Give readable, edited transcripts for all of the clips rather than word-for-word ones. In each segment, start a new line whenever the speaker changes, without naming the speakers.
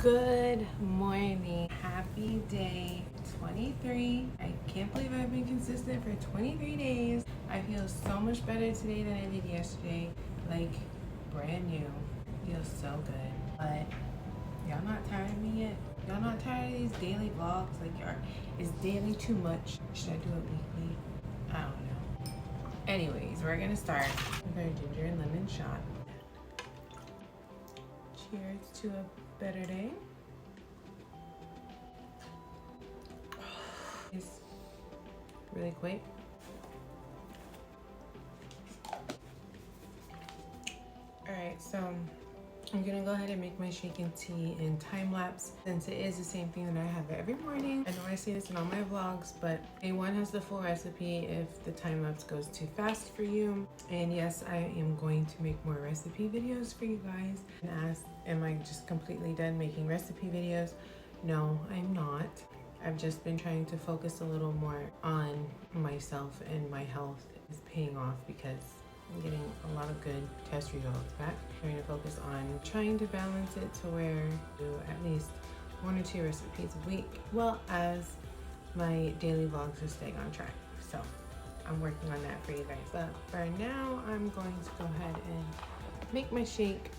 Good morning. Happy day 23. I can't believe I've been consistent for 23 days. I feel so much better today than I did yesterday. Like brand new. Feels so good. But y'all not tired of me yet? Y'all not tired of these daily vlogs? Like, is daily too much? Should I do it weekly? I don't know. Anyways, we're gonna start with our ginger and lemon shot. Cheers to a better day. It's really quick. Alright, so I'm gonna go ahead and make my shaken tea in time lapse since it is the same thing that I have every morning. I know I say this in all my vlogs, but A1 has the full recipe if the time lapse goes too fast for you. And yes, I am going to make more recipe videos for you guys. And ask, am I just completely done making recipe videos? No, I'm not. I've just been trying to focus a little more on myself, and my health is paying off because I'm getting a lot of good test results back. I'm trying to focus on trying to balance it to where I do at least 1 or 2 recipes a week, well as my daily vlogs are staying on track. So I'm working on that for you guys. But for now, I'm going to go ahead and make my shake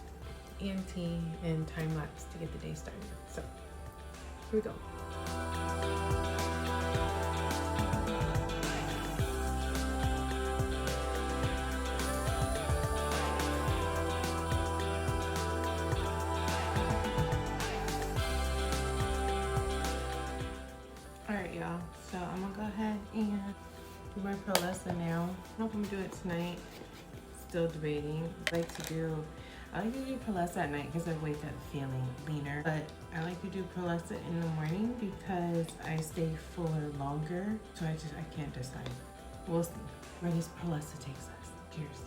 and tea and time lapse to get the day started. So here we go. Alright y'all, so I'm gonna go ahead and do my MELISA now. I don't know if I'm gonna do it tonight. Still debating. I like to do MELISA at night because I wake up feeling leaner. But I like to do MELISA in the morning because I stay fuller longer. So I can't decide. We'll see where this MELISA takes us. Cheers.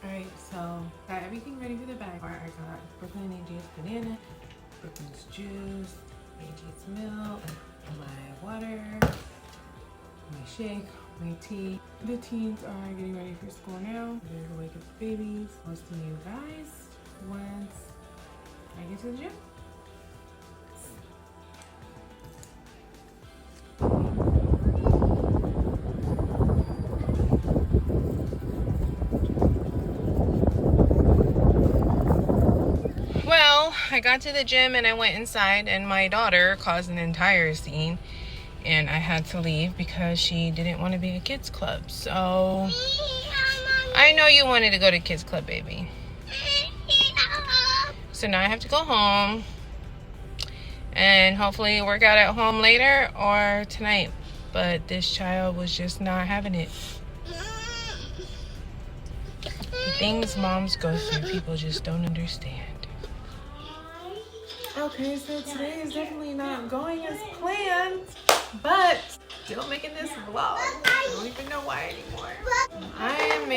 Alright, so got everything ready for the bag. I got Brooklyn juice, banana, Brooklyn's juice, AG's milk, my water, my shake, my tea. The teens are getting ready for school now. They're gonna wake up the babies. I'll see you guys once I get to the gym. I got to the gym and I went inside and my daughter caused an entire scene and I had to leave because she didn't want to be at kids club. So I know you wanted to go to kids club, baby. So now I have to go home and hopefully work out at home later or tonight. But this child was just not having it. The things moms go through, people just don't understand. Okay, so today is definitely not going as planned, but still making this vlog. I don't even know why anymore. I'm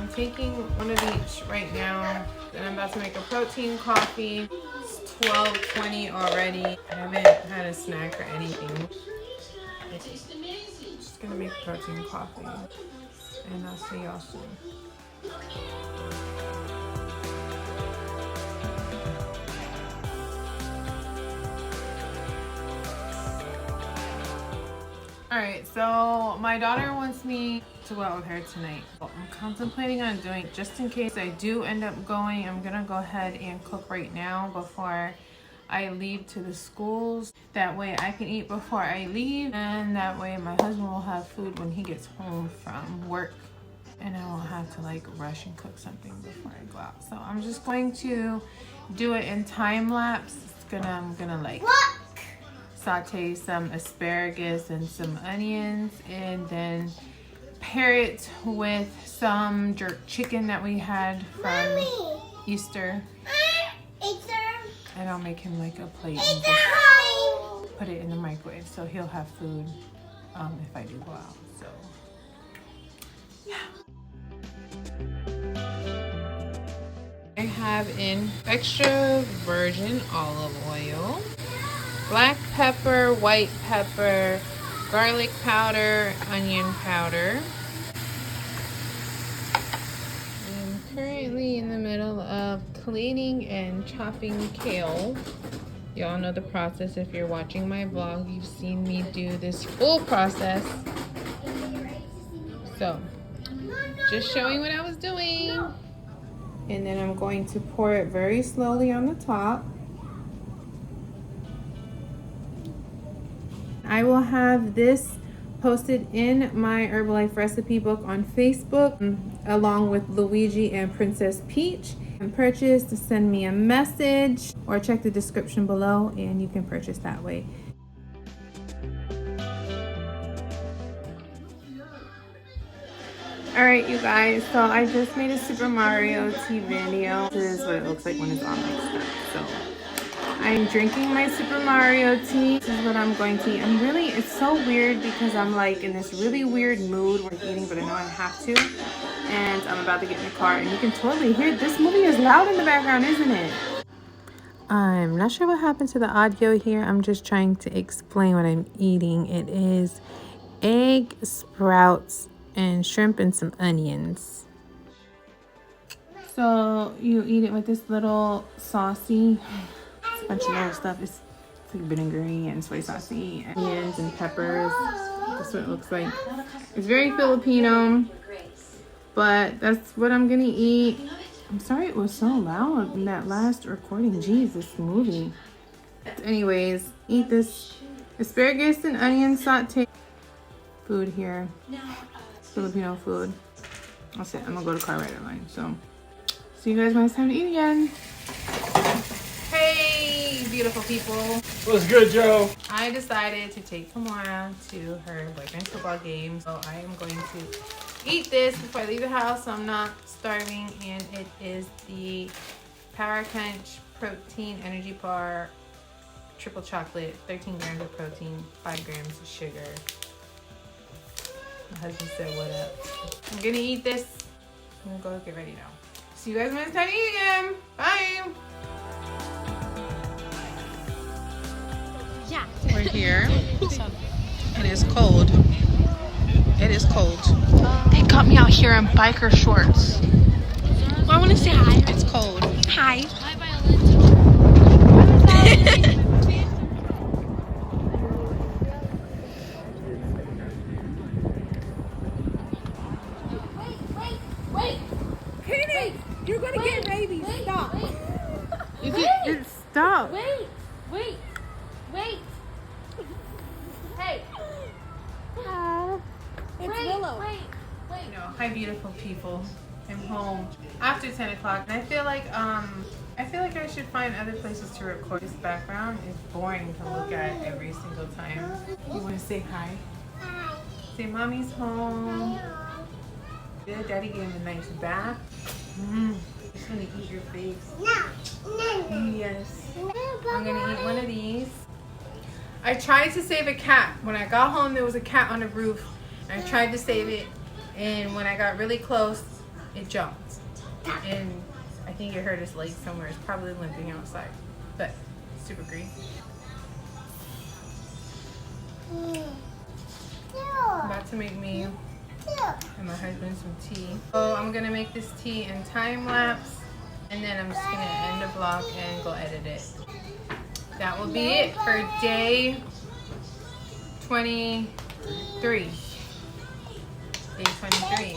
taking one of each right now. Then I'm about to make a protein coffee. It's 12:20 already. I haven't had a snack or anything. Just gonna make protein coffee, and I'll see y'all soon. Alright, so my daughter wants me to go out with her tonight. I'm contemplating on doing, just in case I do end up going, I'm gonna go ahead and cook right now before I leave to the schools. That way I can eat before I leave, and that way my husband will have food when he gets home from work, and I won't have to like rush and cook something before I go out. So I'm just going to do it in time lapse. I'm gonna like saute some asparagus and some onions and then pair it with some jerk chicken that we had from Easter. And I'll make him like a plate and just put it in the microwave so he'll have food if I do go out. So yeah. I have an extra virgin olive oil, black pepper, white pepper, garlic powder, onion powder, currently in the middle of cleaning and chopping kale. Y'all know the process. If you're watching my vlog, you've seen me do this full process. So, just showing what I was doing. And then I'm going to pour it very slowly on the top. I will have this posted in my Herbalife recipe book on Facebook, along with Luigi and Princess Peach. And purchase, to send me a message or check the description below and you can purchase that way. Alright you guys, so I just made a Super Mario tea video. This is what it looks like when it's all mixed up. So I'm drinking my Super Mario tea. This is what I'm going to eat. It's so weird because I'm like in this really weird mood when eating, but I know I have to. And I'm about to get in the car and you can totally hear this movie is loud in the background, isn't it? I'm not sure what happened to the audio here. I'm just trying to explain what I'm eating. It is egg, sprouts, and shrimp and some onions. So you eat it with this little saucy, it's a bunch of little stuff. It's like vinegary and soy saucy, onions and peppers. That's what it looks like. It's very Filipino, but that's what I'm gonna eat. I'm sorry it was so loud in that last recording. Jeez, this movie. Anyways, eat this asparagus and onion saute food here. Filipino food. That's it. I'm gonna go to car right line. So see you guys when it's time to eat again. Hey, beautiful people.
What's good, Joe?
I decided to take Tamara to her boyfriend's football game. So I am going to eat this before I leave the house so I'm not starving. And it is the Power Crunch Protein Energy Bar Triple Chocolate. 13 grams of protein, 5 grams of sugar. My husband said, what up? I'm gonna eat this. I'm gonna go get ready now. See you guys when it's time to eat again. Bye.
Yeah.
We're here. And it's cold. It is cold.
They got me out here in biker shorts. Well, I want to say hi.
It's cold.
Hi. Hi,
Wait! Katie! You're gonna get rabies. Stop.
Stop.
Wait! Hey! It's Willow.
You know, hi beautiful people. I'm home after 10 o'clock and I feel like I should find other places to record. This background is boring to look at every single time. You want to say hi? Hi. Say mommy's home. Good. Daddy gave him a nice bath. Just gonna eat your face. No. Yes. I'm gonna eat one of these. I tried to save a cat. When I got home, there was a cat on the roof. I tried to save it, and when I got really close, it jumped. And I think it hurt his leg somewhere. It's probably limping outside, but super green. I'm about to make me and my husband some tea. So I'm gonna make this tea in time lapse, and then I'm just gonna end the vlog and go edit it. That will be it for day 23. Day 23.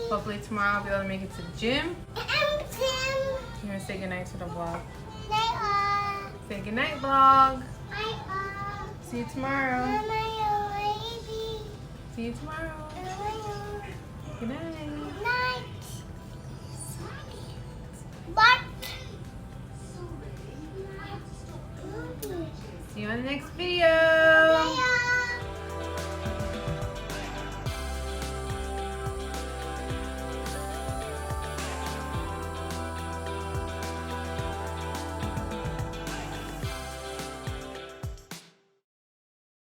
Hopefully tomorrow I'll be able to make it to the gym. You wanna say goodnight to the vlog? Say goodnight, vlog. See you tomorrow. See you tomorrow. Good night. See you on the next video.